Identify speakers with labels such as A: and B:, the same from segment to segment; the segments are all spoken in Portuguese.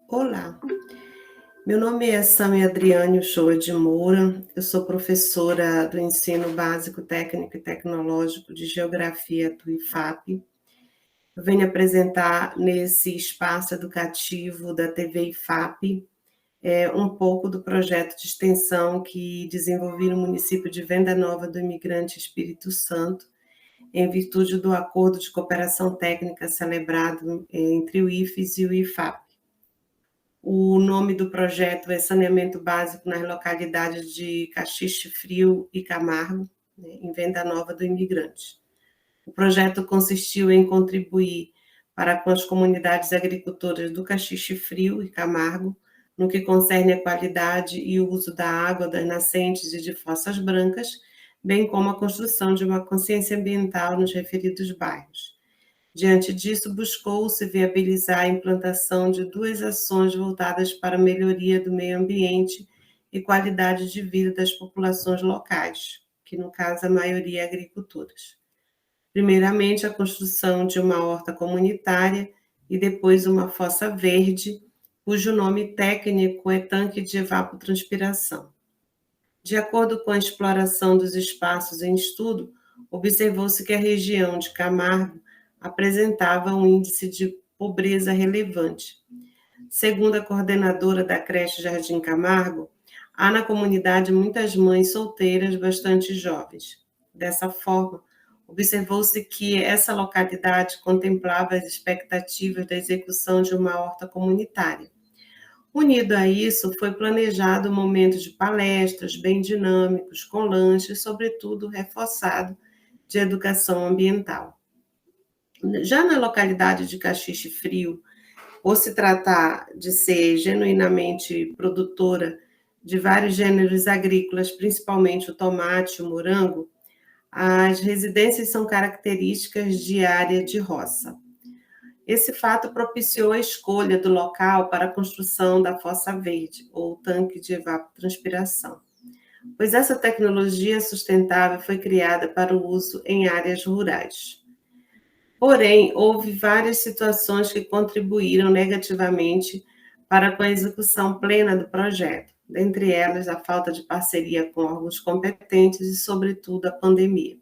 A: Olá, meu nome é Samia Adriane Uchoa de Moura, eu sou professora do Ensino Básico Técnico e Tecnológico de Geografia do IFAP. Eu venho apresentar nesse espaço educativo da TV IFAP um pouco do projeto de extensão que desenvolvi no município de Venda Nova do Imigrante Espírito Santo, em virtude do acordo de cooperação técnica celebrado entre o IFES e o IFAP. O nome do projeto é Saneamento Básico nas localidades de Caxixe Frio e Camargo, em Venda Nova do Imigrante. O projeto consistiu em contribuir para com as comunidades agricultoras do Caxixe Frio e Camargo, no que concerne a qualidade e o uso da água das nascentes e de fossas brancas, bem como a construção de uma consciência ambiental nos referidos bairros. Diante disso, buscou-se viabilizar a implantação de duas ações voltadas para a melhoria do meio ambiente e qualidade de vida das populações locais, que no caso a maioria é agricultoras. Primeiramente, a construção de uma horta comunitária e depois uma fossa verde, cujo nome técnico é tanque de evapotranspiração. De acordo com a exploração dos espaços em estudo, observou-se que a região de Camargo apresentava um índice de pobreza relevante. Segundo a coordenadora da creche Jardim Camargo, há na comunidade muitas mães solteiras bastante jovens. Dessa forma, observou-se que essa localidade contemplava as expectativas da execução de uma horta comunitária. Unido a isso, foi planejado um momento de palestras bem dinâmicos, com lanches, sobretudo reforçado de educação ambiental. Já na localidade de Caxixe Frio, por se tratar de ser genuinamente produtora de vários gêneros agrícolas, principalmente o tomate e o morango, as residências são características de área de roça. Esse fato propiciou a escolha do local para a construção da fossa verde, ou tanque de evapotranspiração, pois essa tecnologia sustentável foi criada para o uso em áreas rurais. Porém, houve várias situações que contribuíram negativamente para a execução plena do projeto, dentre elas a falta de parceria com órgãos competentes e, sobretudo, a pandemia.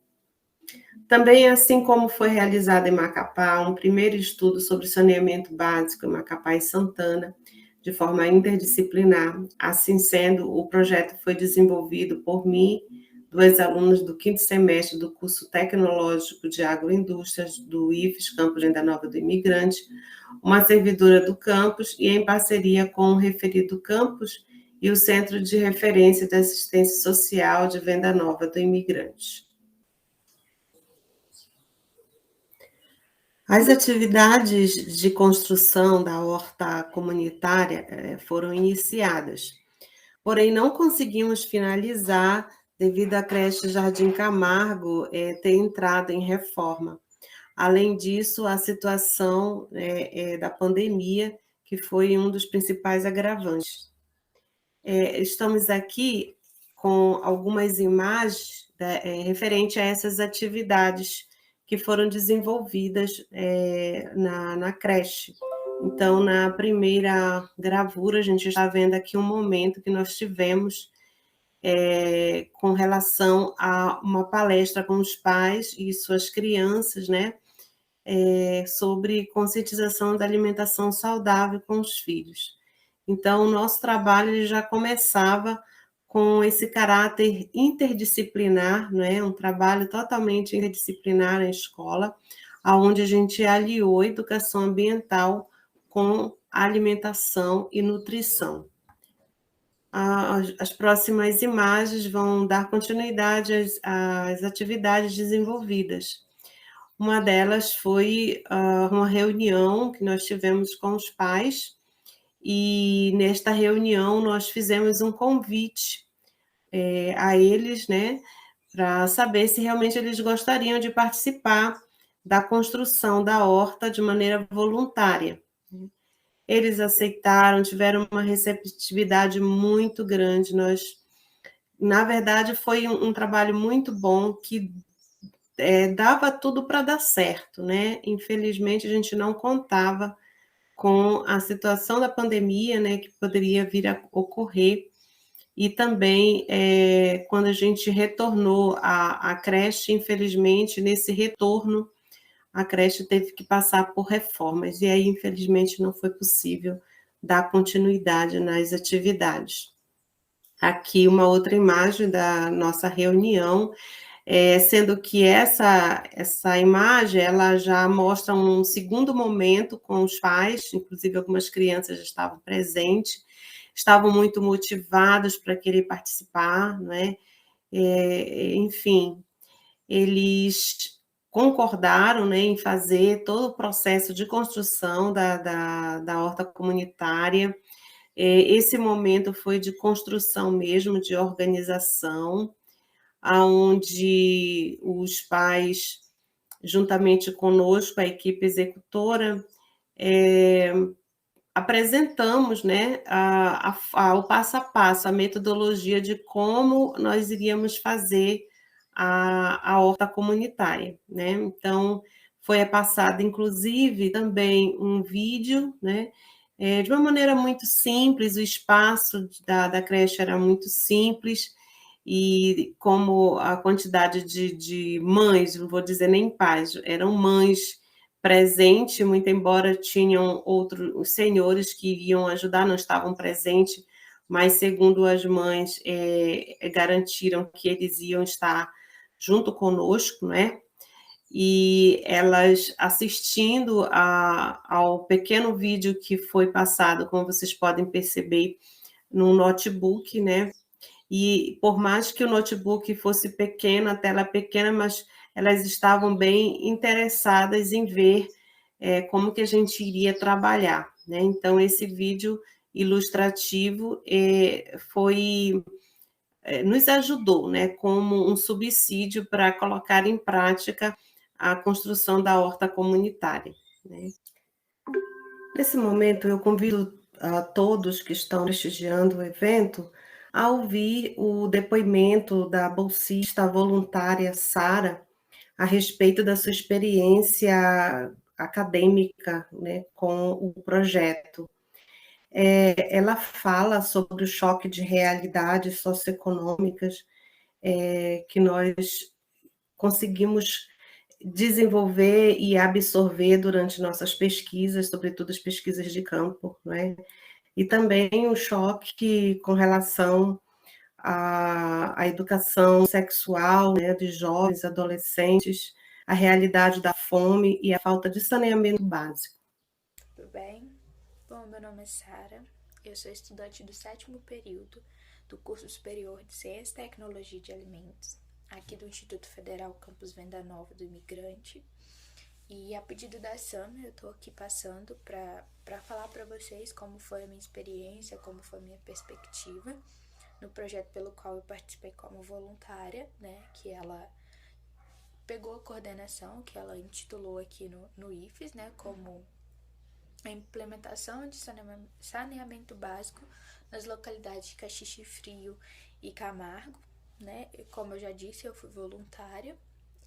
A: Também, assim como foi realizado em Macapá, um primeiro estudo sobre saneamento básico em Macapá e Santana, de forma interdisciplinar. Assim sendo, o projeto foi desenvolvido por mim, duas alunas do quinto semestre do curso tecnológico de agroindústrias do IFES, Campus Venda Nova do Imigrante, uma servidora do campus e em parceria com o referido campus e o Centro de Referência de Assistência Social de Venda Nova do Imigrante. As atividades de construção da horta comunitária foram iniciadas, porém não conseguimos finalizar devido à creche Jardim Camargo ter entrado em reforma. Além disso, a situação da pandemia, que foi um dos principais agravantes. Estamos aqui com algumas imagens referente a essas atividades que foram desenvolvidas na creche. Então, na primeira gravura, a gente está vendo aqui um momento que nós tivemos com relação a uma palestra com os pais e suas crianças, né, sobre conscientização da alimentação saudável com os filhos. Então, o nosso trabalho ele já começava com esse caráter interdisciplinar, né? Um trabalho totalmente interdisciplinar na escola, onde a gente aliou a educação ambiental com alimentação e nutrição. As próximas imagens vão dar continuidade às atividades desenvolvidas. Uma delas foi uma reunião que nós tivemos com os pais, e nesta reunião nós fizemos um convite a eles, né, para saber se realmente eles gostariam de participar da construção da horta de maneira voluntária. Eles aceitaram, tiveram uma receptividade muito grande. Na verdade, foi um trabalho muito bom que dava tudo para dar certo, né? Infelizmente, a gente não contava com a situação da pandemia, né, que poderia vir a ocorrer, e também quando a gente retornou à creche, infelizmente, nesse retorno, a creche teve que passar por reformas, e aí, infelizmente, não foi possível dar continuidade nas atividades. Aqui uma outra imagem da nossa reunião, sendo que essa imagem, ela já mostra um segundo momento com os pais, inclusive algumas crianças já estavam presentes, estavam muito motivados para querer participar, né? Enfim, eles concordaram, né, em fazer todo o processo de construção da horta comunitária. Esse momento foi de construção mesmo, de organização, aonde os pais, juntamente conosco, a equipe executora, apresentamos, né, o passo a passo, a metodologia de como nós iríamos fazer a horta comunitária, né? Então, foi passado, inclusive, também um vídeo, né, de uma maneira muito simples, o espaço da creche era muito simples, e como a quantidade de mães, não vou dizer nem pais, eram mães presentes, muito embora tinham outros senhores que iriam ajudar, não estavam presentes, mas segundo as mães, garantiram que eles iam estar junto conosco, né? E elas assistindo ao pequeno vídeo que foi passado, como vocês podem perceber, no notebook, né? E por mais que o notebook fosse pequeno, a tela pequena, mas elas estavam bem interessadas em ver como que a gente iria trabalhar, né? Então, esse vídeo ilustrativo nos ajudou, né, como um subsídio para colocar em prática a construção da horta comunitária, né? Nesse momento, eu convido a todos que estão prestigiando o evento a ouvir o depoimento da bolsista voluntária Sara a respeito da sua experiência acadêmica, né, com o projeto. Ela fala sobre o choque de realidades socioeconômicas que nós conseguimos desenvolver e absorver durante nossas pesquisas, sobretudo as pesquisas de campo, né? E também o choque com relação à educação sexual, né, de jovens, adolescentes, a realidade da fome e a falta de saneamento básico.
B: Tudo bem? Bom, meu nome é Sara, eu sou estudante do 7º período do curso superior de Ciência e Tecnologia de Alimentos, aqui do Instituto Federal Campus Venda Nova do Imigrante. E a pedido da Sam, eu tô aqui passando para falar para vocês como foi a minha experiência, como foi a minha perspectiva no projeto pelo qual eu participei como voluntária, né, que ela pegou a coordenação, que ela intitulou aqui no IFES, né, como a implementação de saneamento básico nas localidades de Caxixe Frio e Camargo, né? Como eu já disse, eu fui voluntária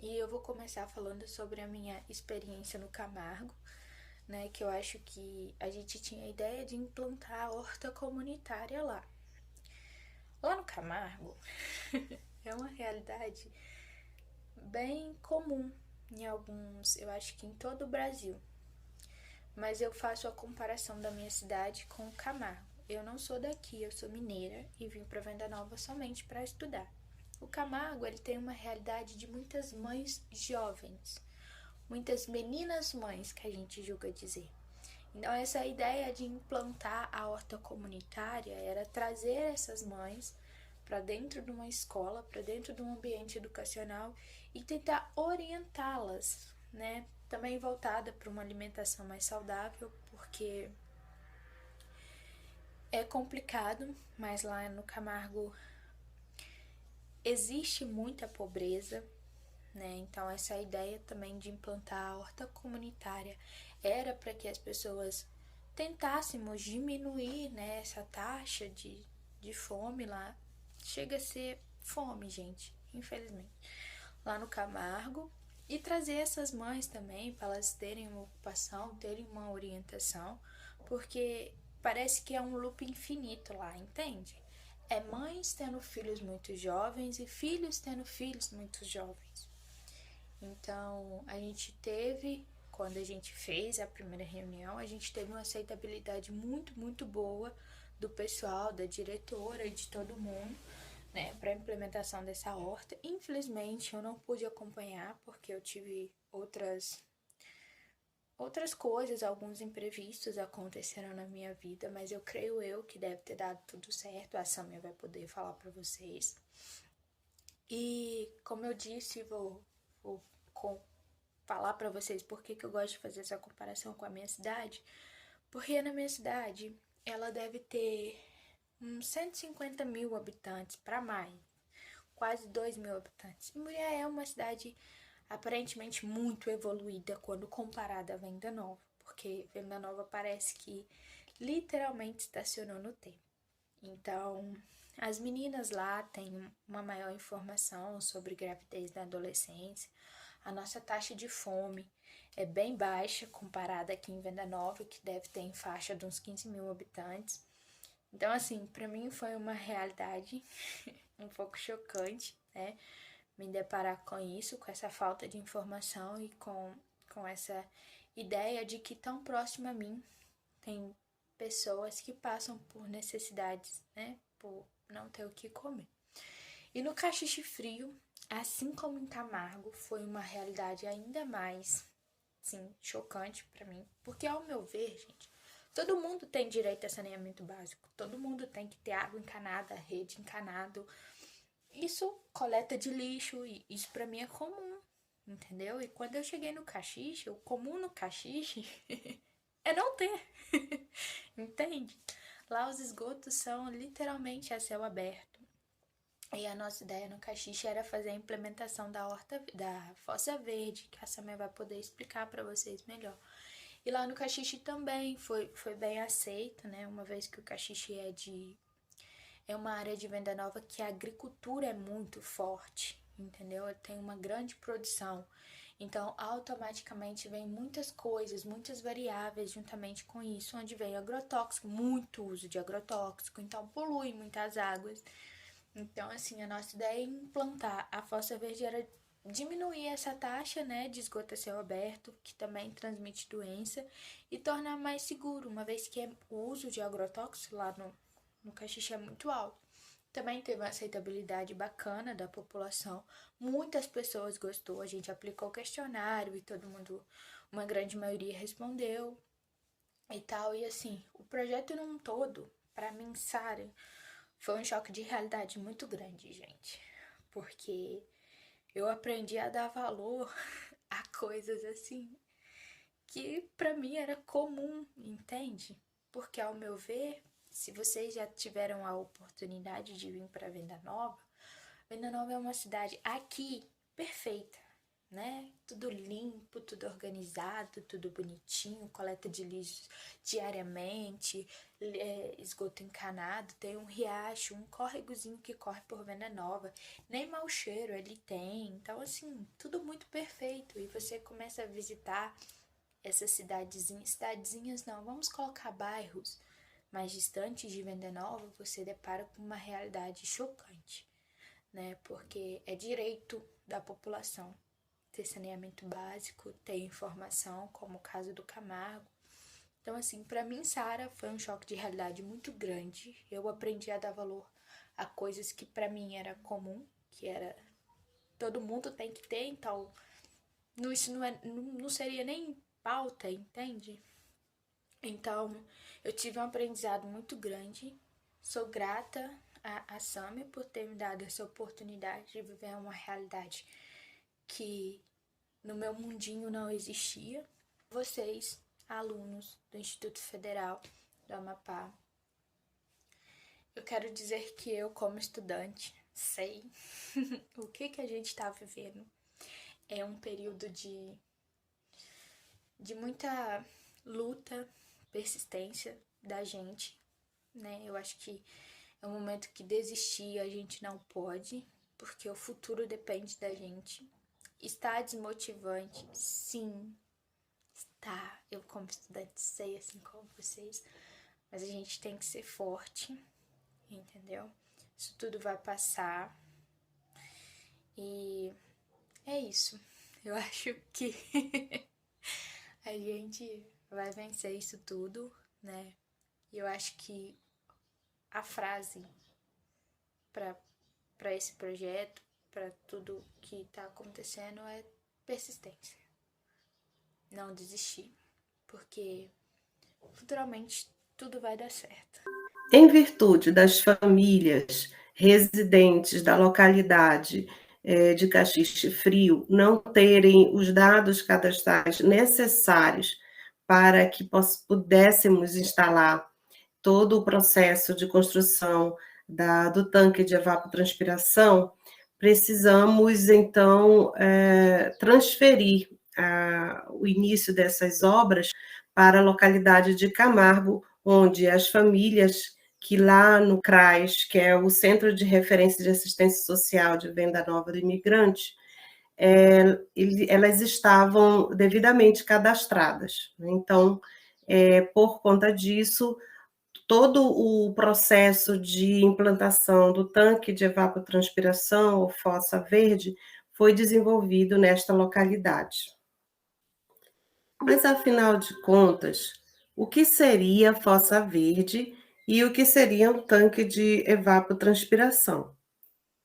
B: e eu vou começar falando sobre a minha experiência no Camargo, né? Que eu acho que a gente tinha a ideia de implantar a horta comunitária lá. Lá no Camargo é uma realidade bem comum em alguns, eu acho que em todo o Brasil. Mas eu faço a comparação da minha cidade com o Camargo. Eu não sou daqui, eu sou mineira e vim para Venda Nova somente para estudar. O Camargo, ele tem uma realidade de muitas mães jovens, muitas meninas mães, que a gente julga dizer. Então, essa ideia de implantar a horta comunitária era trazer essas mães para dentro de uma escola, para dentro de um ambiente educacional e tentar orientá-las, né? Também voltada para uma alimentação mais saudável, porque é complicado, mas lá no Camargo existe muita pobreza, né? Então essa ideia também de implantar a horta comunitária era para que as pessoas tentássemos diminuir, né, essa taxa de fome lá. Chega a ser fome, gente, infelizmente. Lá no Camargo, E trazer essas mães também para elas terem uma ocupação, terem uma orientação, porque parece que é um loop infinito lá, entende? É mães tendo filhos muito jovens e filhos tendo filhos muito jovens. Então, a gente teve, quando a gente fez a primeira reunião, a gente teve uma aceitabilidade muito, muito boa do pessoal, da diretora e de todo mundo, né, para a implementação dessa horta. Infelizmente, eu não pude acompanhar porque eu tive outras coisas, alguns imprevistos aconteceram na minha vida, mas eu creio que deve ter dado tudo certo. A Samia vai poder falar para vocês. E como eu disse, vou falar para vocês por que eu gosto de fazer essa comparação com a minha cidade. Porque na minha cidade, ela deve ter uns 150 mil habitantes para mais, quase 2 mil habitantes. E Muriaé é uma cidade aparentemente muito evoluída quando comparada a Venda Nova, porque Venda Nova parece que literalmente estacionou no tempo. Então, as meninas lá têm uma maior informação sobre gravidez na adolescência. A nossa taxa de fome é bem baixa comparada aqui em Venda Nova, que deve ter em faixa de uns 15 mil habitantes. Então, assim, para mim foi uma realidade um pouco chocante, né? Me deparar com isso, com essa falta de informação e com essa ideia de que tão próximo a mim tem pessoas que passam por necessidades, né? Por não ter o que comer. E no Caxixe Frio, assim como em Camargo, foi uma realidade ainda mais, sim, chocante para mim. Porque, ao meu ver, gente, todo mundo tem direito a saneamento básico. Todo mundo tem que ter água encanada, rede encanado. Isso, coleta de lixo, isso para mim é comum, entendeu? E quando eu cheguei no Caxixe, o comum no Caxixe é não ter, entende? Lá os esgotos são literalmente a céu aberto. E a nossa ideia no Caxixe era fazer a implementação da Fossa Verde, que a Samia vai poder explicar para vocês melhor. E lá no Caxixe também foi bem aceito, né? Uma vez que o Caxixe é uma área de Venda Nova que a agricultura é muito forte, entendeu? Tem uma grande produção. Então, automaticamente vem muitas coisas, muitas variáveis juntamente com isso, onde vem agrotóxico, muito uso de agrotóxico, então polui muitas águas. Então, assim, a nossa ideia é implantar a Fossa Verde era diminuir essa taxa, né, de esgoto a céu aberto, que também transmite doença, e tornar mais seguro, uma vez que o uso de agrotóxicos lá no Caxixe é muito alto. Também teve uma aceitabilidade bacana da população. Muitas pessoas gostou, a gente aplicou o questionário e todo mundo, uma grande maioria respondeu e tal. E assim, o projeto num todo, para mim, Sara, foi um choque de realidade muito grande, gente. Porque eu aprendi a dar valor a coisas assim que para mim era comum, entende? Porque ao meu ver, se vocês já tiveram a oportunidade de vir para Venda Nova é uma cidade aqui perfeita, né? Tudo limpo, tudo organizado, tudo bonitinho, coleta de lixo diariamente, esgoto encanado, tem um riacho, um córregozinho que corre por Venda Nova, nem mau cheiro ele tem. Então, assim, tudo muito perfeito. E você começa a visitar essas cidadezinhas não, vamos colocar bairros mais distantes de Venda Nova, você depara com uma realidade chocante, né? Porque é direito da população ter saneamento básico, ter informação, como o caso do Camargo. Então, assim, para mim, Sara, foi um choque de realidade muito grande. Eu aprendi a dar valor a coisas que para mim era comum, que era todo mundo tem que ter, então isso não seria nem pauta, entende? Então, eu tive um aprendizado muito grande. Sou grata a Sami por ter me dado essa oportunidade de viver uma realidade que no meu mundinho não existia. Vocês, alunos do Instituto Federal do Amapá, eu quero dizer que eu, como estudante, sei o que a gente está vivendo. É um período de muita luta, persistência da gente, né? Eu acho que é um momento que desistir a gente não pode, porque o futuro depende da gente. Está desmotivante? Sim, está. Eu, como estudante, sei, assim como vocês, mas a gente tem que ser forte, entendeu? Isso tudo vai passar e é isso. Eu acho que a gente vai vencer isso tudo, né? E eu acho que a frase para esse projeto, para tudo que está acontecendo é persistência. Não desistir, porque futuramente tudo vai dar certo.
A: Em virtude das famílias residentes da localidade de Caxixe Frio não terem os dados cadastrais necessários para que pudéssemos instalar todo o processo de construção do tanque de evapotranspiração, precisamos, então, transferir o início dessas obras para a localidade de Camargo, onde as famílias que lá no CRAS, que é o Centro de Referência de Assistência Social de Venda Nova do Imigrante, elas estavam devidamente cadastradas. Então, por conta disso, todo o processo de implantação do tanque de evapotranspiração, ou fossa verde, foi desenvolvido nesta localidade. Mas, afinal de contas, o que seria fossa verde e o que seria um tanque de evapotranspiração?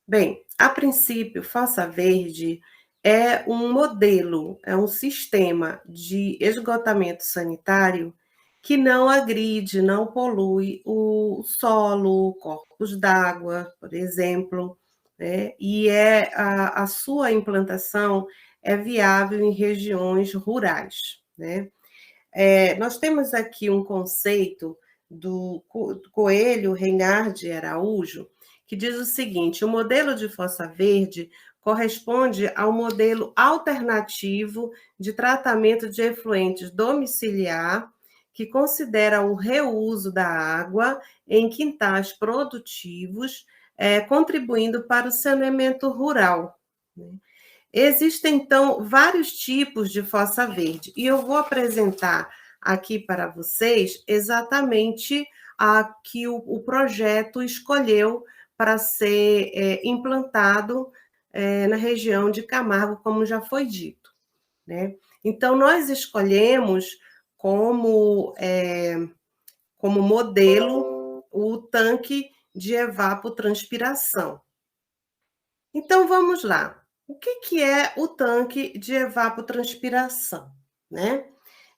A: Bem, a princípio, fossa verde é um modelo, é um sistema de esgotamento sanitário que não agride, não polui o solo, corpos d'água, por exemplo, né? E a sua implantação é viável em regiões rurais, né? Nós temos aqui um conceito do Coelho Reinhard Araújo, que diz o seguinte: o modelo de fossa verde corresponde ao modelo alternativo de tratamento de efluentes domiciliar, que considera o reuso da água em quintais produtivos, contribuindo para o saneamento rural. Existem, então, vários tipos de fossa verde, e eu vou apresentar aqui para vocês exatamente a que o projeto escolheu para ser implantado na região de Camargo, como já foi dito, né? Então, nós escolhemos como modelo o tanque de evapotranspiração. Então, vamos lá. O que é o tanque de evapotranspiração, né?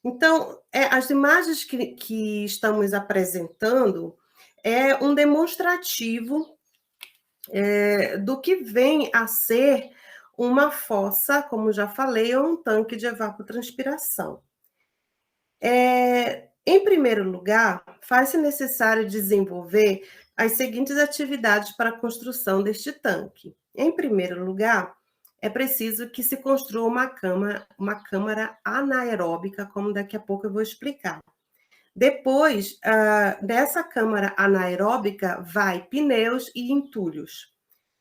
A: Então, as imagens que estamos apresentando é um demonstrativo do que vem a ser uma fossa, como já falei, ou um tanque de evapotranspiração. Em primeiro lugar, faz-se necessário desenvolver as seguintes atividades para a construção deste tanque. Em primeiro lugar, é preciso que se construa uma câmara anaeróbica, como daqui a pouco eu vou explicar. Depois dessa câmara anaeróbica, vai pneus e entulhos,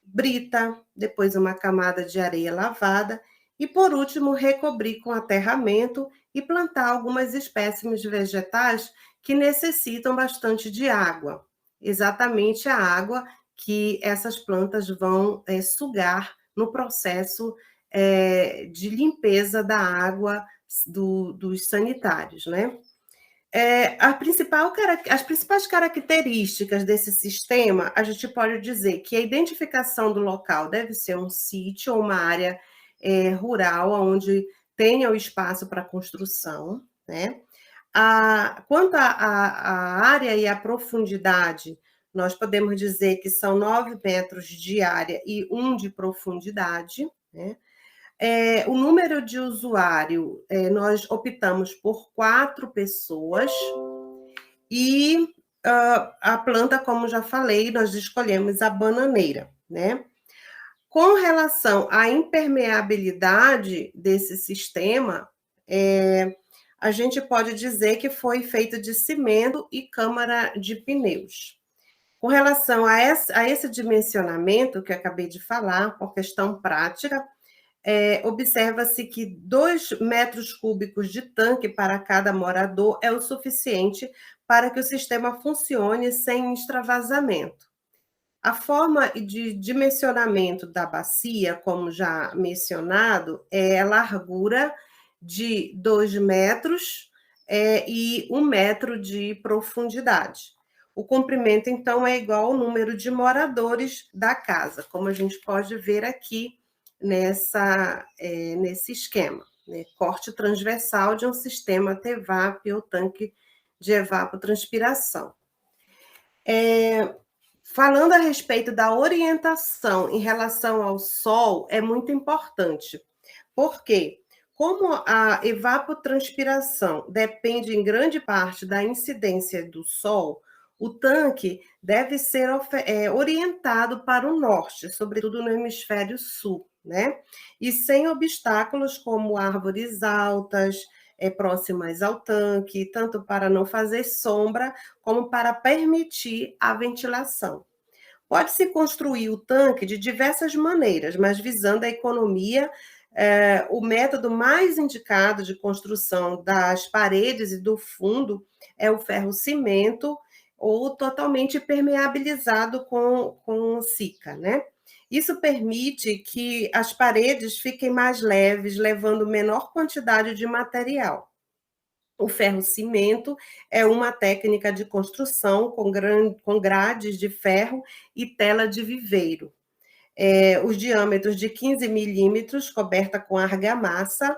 A: brita, depois uma camada de areia lavada e, por último, recobrir com aterramento e plantar algumas espécimes vegetais que necessitam bastante de água, exatamente a água que essas plantas vão sugar no processo de limpeza da água dos sanitários, né? As principais características desse sistema, a gente pode dizer que a identificação do local deve ser um sítio ou uma área rural, onde tenha o espaço para construção, né? Quanto à área e à profundidade, nós podemos dizer que são 9 metros de área e 1 de profundidade, né? O número de usuário, nós optamos por 4 pessoas e a planta, como já falei, nós escolhemos a bananeira, né? Com relação à impermeabilidade desse sistema, a gente pode dizer que foi feito de cimento e câmara de pneus. Com relação a esse dimensionamento que eu acabei de falar, por questão prática, observa-se que 2 metros cúbicos de tanque para cada morador é o suficiente para que o sistema funcione sem extravasamento. A forma de dimensionamento da bacia, como já mencionado, é a largura de 2 metros e 1 metro de profundidade. O comprimento, então, é igual ao número de moradores da casa, como a gente pode ver aqui nesse esquema, né? Corte transversal de um sistema TEVAP ou tanque de evapotranspiração. Falando a respeito da orientação em relação ao sol, é muito importante. Por quê? Como a evapotranspiração depende em grande parte da incidência do sol, o tanque deve ser orientado para o norte, sobretudo no hemisfério sul, né? E sem obstáculos como árvores altas, próximas ao tanque, tanto para não fazer sombra, como para permitir a ventilação. Pode-se construir o tanque de diversas maneiras, mas visando a economia, o método mais indicado de construção das paredes e do fundo é o ferro-cimento, ou totalmente permeabilizado com cica, né? Isso permite que as paredes fiquem mais leves, levando menor quantidade de material. O ferro-cimento é uma técnica de construção com grades de ferro e tela de viveiro. Os diâmetros de 15 milímetros, coberta com argamassa.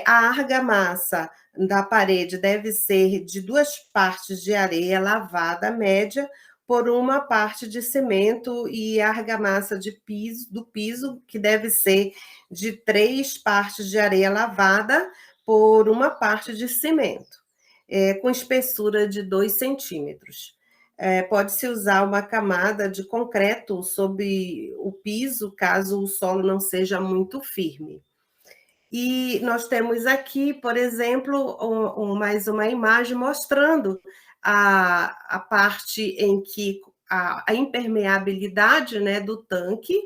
A: A argamassa da parede deve ser de 2 partes de areia lavada média por 1 parte de cimento, e a argamassa do piso, que deve ser de 3 partes de areia lavada por 1 parte de cimento, com espessura de 2 centímetros. Pode-se usar uma camada de concreto sobre o piso, caso o solo não seja muito firme. E nós temos aqui, por exemplo, mais uma imagem mostrando a parte em que a impermeabilidade, né, do tanque,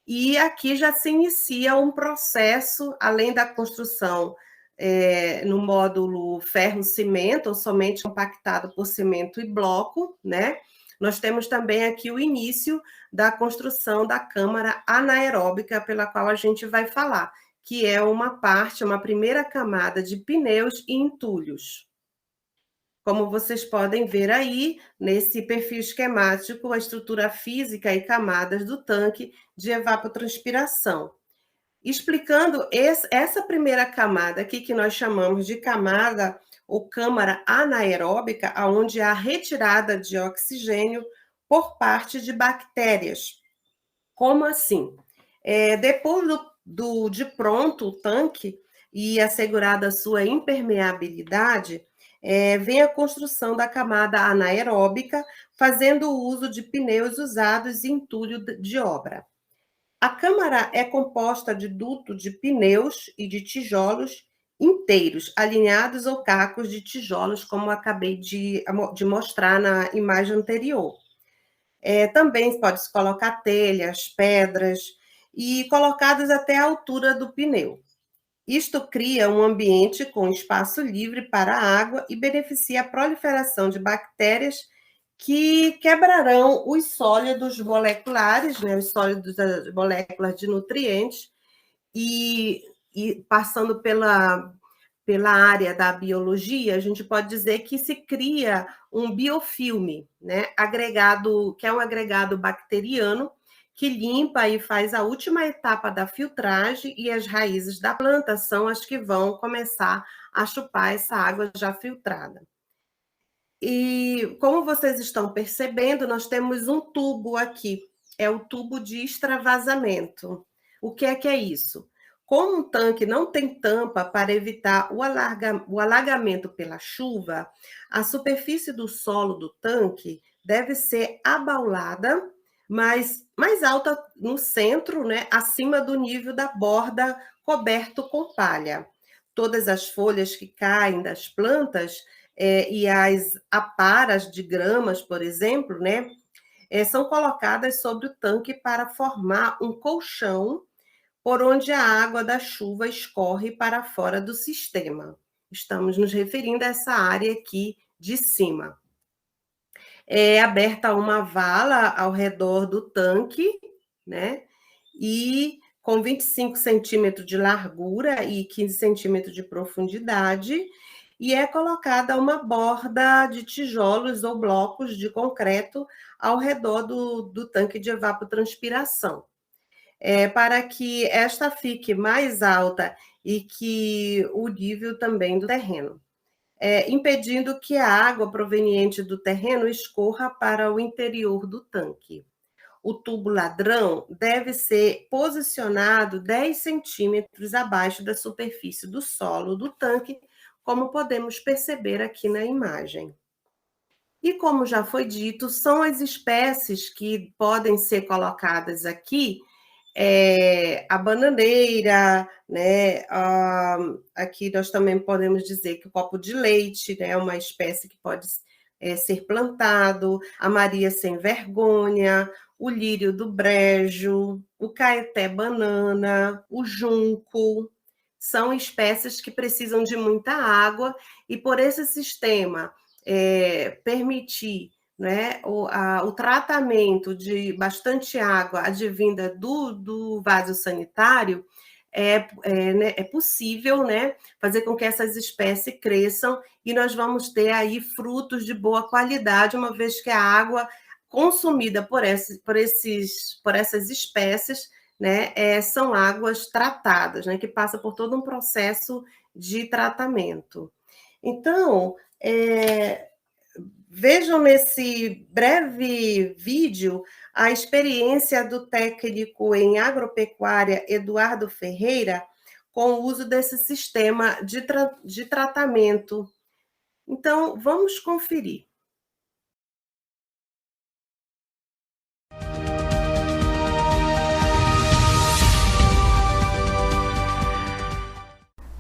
A: e aqui já se inicia um processo, além da construção no módulo ferro-cimento, ou somente compactado por cimento e bloco, né? Nós temos também aqui o início da construção da câmara anaeróbica, pela qual a gente vai falar, que é uma primeira camada de pneus e entulhos. Como vocês podem ver aí, nesse perfil esquemático, a estrutura física e camadas do tanque de evapotranspiração. Explicando essa primeira camada aqui, que nós chamamos de camada ou câmara anaeróbica, onde há retirada de oxigênio por parte de bactérias. Como assim? Depois de pronto o tanque e assegurada a sua impermeabilidade, vem a construção da camada anaeróbica, fazendo uso de pneus usados em entulho de obra. A câmara é composta de duto de pneus e de tijolos inteiros, alinhados ou cacos de tijolos, como acabei de mostrar na imagem anterior. Também pode-se colocar telhas, pedras, e colocadas até a altura do pneu. Isto cria um ambiente com espaço livre para a água e beneficia a proliferação de bactérias que quebrarão os sólidos moleculares, né, os sólidos das moléculas de nutrientes, e passando pela área da biologia, a gente pode dizer que se cria um biofilme, né, que é um agregado bacteriano que limpa e faz a última etapa da filtragem, e as raízes da planta são as que vão começar a chupar essa água já filtrada. E como vocês estão percebendo, nós temos um tubo aqui, é o tubo de extravasamento. O que é isso? Como um tanque não tem tampa para evitar o alagamento pela chuva, a superfície do solo do tanque deve ser abaulada, mas mais alta no centro, né, acima do nível da borda, coberto com palha. Todas as folhas que caem das plantas e as aparas de gramas, por exemplo, né, são colocadas sobre o tanque para formar um colchão, por onde a água da chuva escorre para fora do sistema. Estamos nos referindo a essa área aqui de cima. É aberta uma vala ao redor do tanque, né? E com 25 centímetros de largura e 15 centímetros de profundidade, e é colocada uma borda de tijolos ou blocos de concreto ao redor do tanque de evapotranspiração. Para que esta fique mais alta e que o nível também do terreno, impedindo que a água proveniente do terreno escorra para o interior do tanque. O tubo ladrão deve ser posicionado 10 centímetros abaixo da superfície do solo do tanque, como podemos perceber aqui na imagem. E como já foi dito, são as espécies que podem ser colocadas aqui, a bananeira, né? Aqui nós também podemos dizer que o copo de leite, né, é uma espécie que pode ser plantado, a Maria sem vergonha, o lírio do brejo, o caeté banana, o junco, são espécies que precisam de muita água e por esse sistema permitir, né, o tratamento de bastante água advinda do vaso sanitário, é possível, né, fazer com que essas espécies cresçam e nós vamos ter aí frutos de boa qualidade, uma vez que a água consumida por essas espécies, né, são águas tratadas, né, que passa por todo um processo de tratamento. Então, vejam nesse breve vídeo a experiência do técnico em agropecuária Eduardo Ferreira com o uso desse sistema de tratamento. Então, vamos conferir.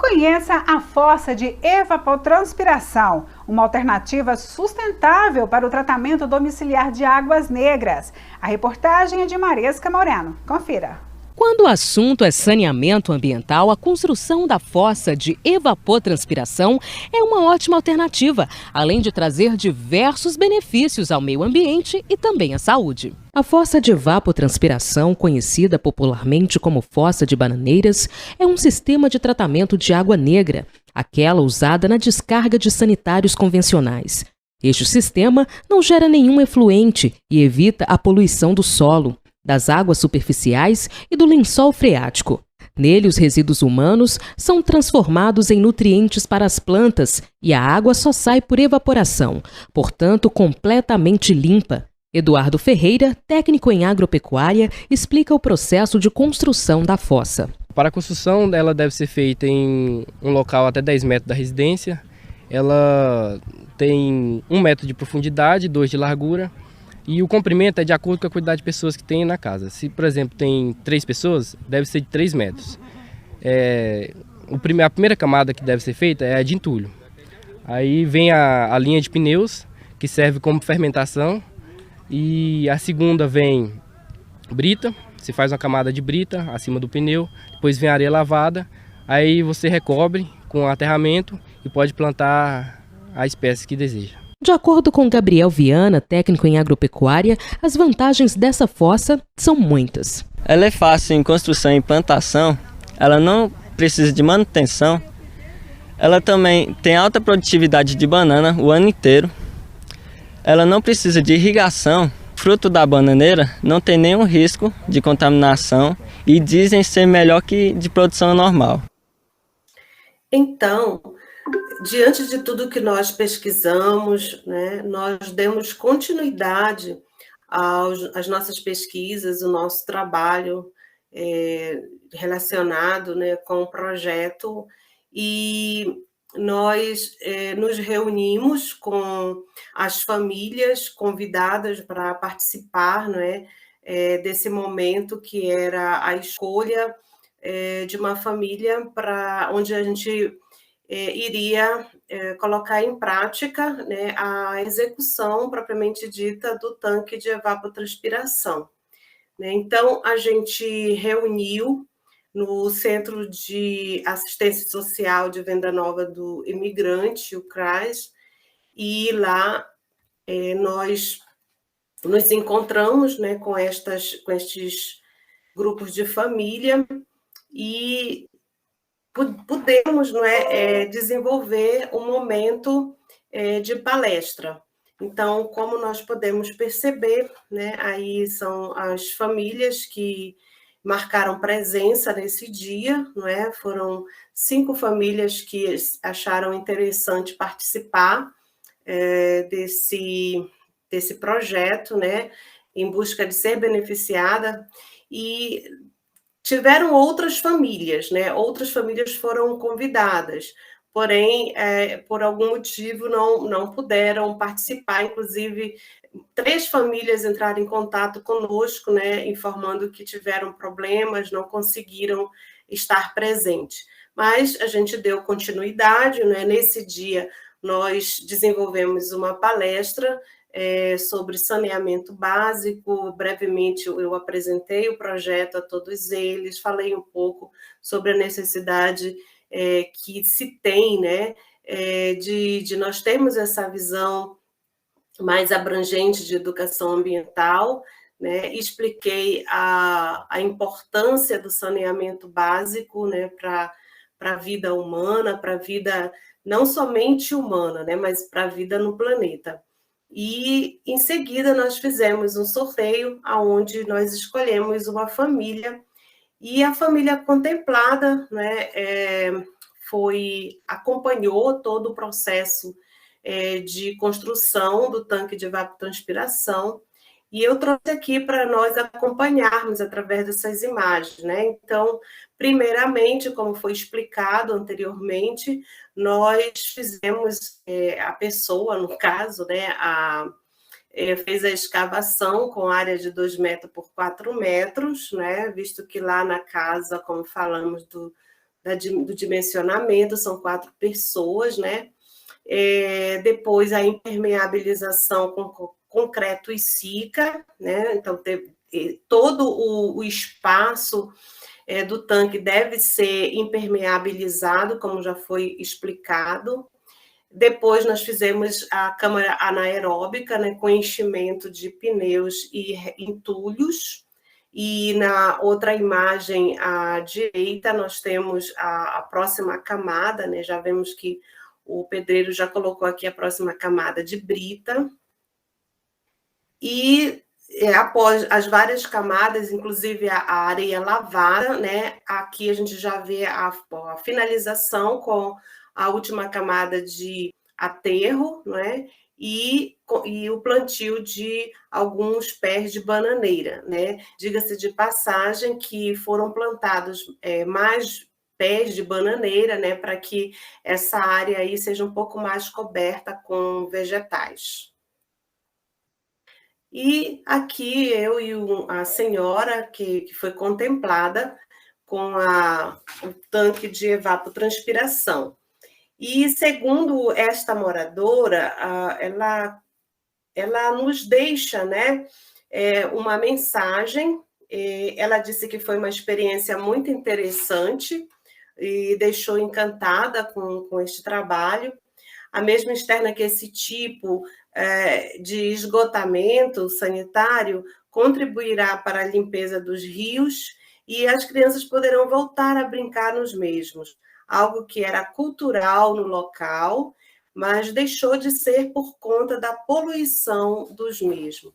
C: Conheça a fossa de evapotranspiração, uma alternativa sustentável para o tratamento domiciliar de águas negras. A reportagem é de Maresca Moreno. Confira.
D: Quando o assunto é saneamento ambiental, a construção da fossa de evapotranspiração é uma ótima alternativa, além de trazer diversos benefícios ao meio ambiente e também à saúde. A fossa de evapotranspiração, conhecida popularmente como fossa de bananeiras, é um sistema de tratamento de água negra, aquela usada na descarga de sanitários convencionais. Este sistema não gera nenhum efluente e evita a poluição do solo, das águas superficiais e do lençol freático. Nele, os resíduos humanos são transformados em nutrientes para as plantas e a água só sai por evaporação, portanto completamente limpa. Eduardo Ferreira, técnico em agropecuária, explica o processo de construção da fossa.
E: Para a construção, ela deve ser feita em um local até 10 metros da residência. Ela tem 1 metro de profundidade, 2 de largura. E o comprimento é de acordo com a quantidade de pessoas que tem na casa. Se, por exemplo, tem 3 pessoas, deve ser de 3 metros. A primeira camada que deve ser feita é a de entulho. Aí vem a linha de pneus, que serve como fermentação. E a segunda vem brita, se faz uma camada de brita acima do pneu. Depois vem a areia lavada, aí você recobre com aterramento e pode plantar a espécie que deseja.
D: De acordo com Gabriel Viana, técnico em agropecuária, as vantagens dessa fossa são muitas.
F: Ela é fácil em construção e plantação, ela não precisa de manutenção, ela também tem alta produtividade de banana o ano inteiro, ela não precisa de irrigação, fruto da bananeira não tem nenhum risco de contaminação e dizem ser melhor que de produção normal.
A: Então, diante de tudo que nós pesquisamos, né, nós demos continuidade às nossas pesquisas, o nosso trabalho relacionado, né, com o projeto, e nós nos reunimos com as famílias convidadas para participar, né, desse momento que era a escolha de uma família onde a gente iria colocar em prática, né, a execução propriamente dita do tanque de evapotranspiração. Né? Então, a gente reuniu no Centro de Assistência Social de Venda Nova do Imigrante, o CRAS, e lá nós nos encontramos, né, com estes grupos de família e pudemos, não é, desenvolver um momento de palestra. Então, como nós podemos perceber, né, aí são as famílias que marcaram presença nesse dia, não é? Foram 5 famílias que acharam interessante participar desse projeto, né, em busca de ser beneficiada, e tiveram outras famílias, né? Outras famílias foram convidadas, porém, por algum motivo, não puderam participar. Inclusive, 3 famílias entraram em contato conosco, né? Informando que tiveram problemas, não conseguiram estar presentes. Mas a gente deu continuidade, né? Nesse dia, nós desenvolvemos uma palestra sobre saneamento básico. Brevemente, eu apresentei o projeto a todos eles, falei um pouco sobre a necessidade que se tem, né, de nós termos essa visão mais abrangente de educação ambiental, né, expliquei a importância do saneamento básico, né, para a vida humana, para a vida não somente humana, né, mas para a vida no planeta. E, em seguida, nós fizemos um sorteio onde nós escolhemos uma família, e a família contemplada, né, acompanhou todo o processo de construção do tanque de evapotranspiração, e eu trouxe aqui para nós acompanharmos através dessas imagens, né? Então, primeiramente, como foi explicado anteriormente, nós fizemos, a pessoa, no caso, né, fez a escavação com área de 2 metros por 4 metros, né? Visto que lá na casa, como falamos do dimensionamento, são 4 pessoas, né? Depois a impermeabilização com concreto e cica, né? Então, todo o espaço do tanque deve ser impermeabilizado, como já foi explicado. Depois nós fizemos a câmara anaeróbica, né, com enchimento de pneus e entulhos. E na outra imagem à direita nós temos a próxima camada, né? Já vemos que o pedreiro já colocou aqui a próxima camada de brita. E após as várias camadas, inclusive a areia lavada, né? Aqui a gente já vê a finalização com a última camada de aterro, né? E o plantio de alguns pés de bananeira, né? Diga-se de passagem que foram plantados mais pés de bananeira, né? Para que essa área aí seja um pouco mais coberta com vegetais. E aqui eu e a senhora que foi contemplada com o tanque de evapotranspiração. E, segundo esta moradora, ela nos deixa, né, uma mensagem. Ela disse que foi uma experiência muito interessante e deixou encantada com este trabalho. A mesma externa que esse tipo de esgotamento sanitário contribuirá para a limpeza dos rios e as crianças poderão voltar a brincar nos mesmos, algo que era cultural no local, mas deixou de ser por conta da poluição dos mesmos.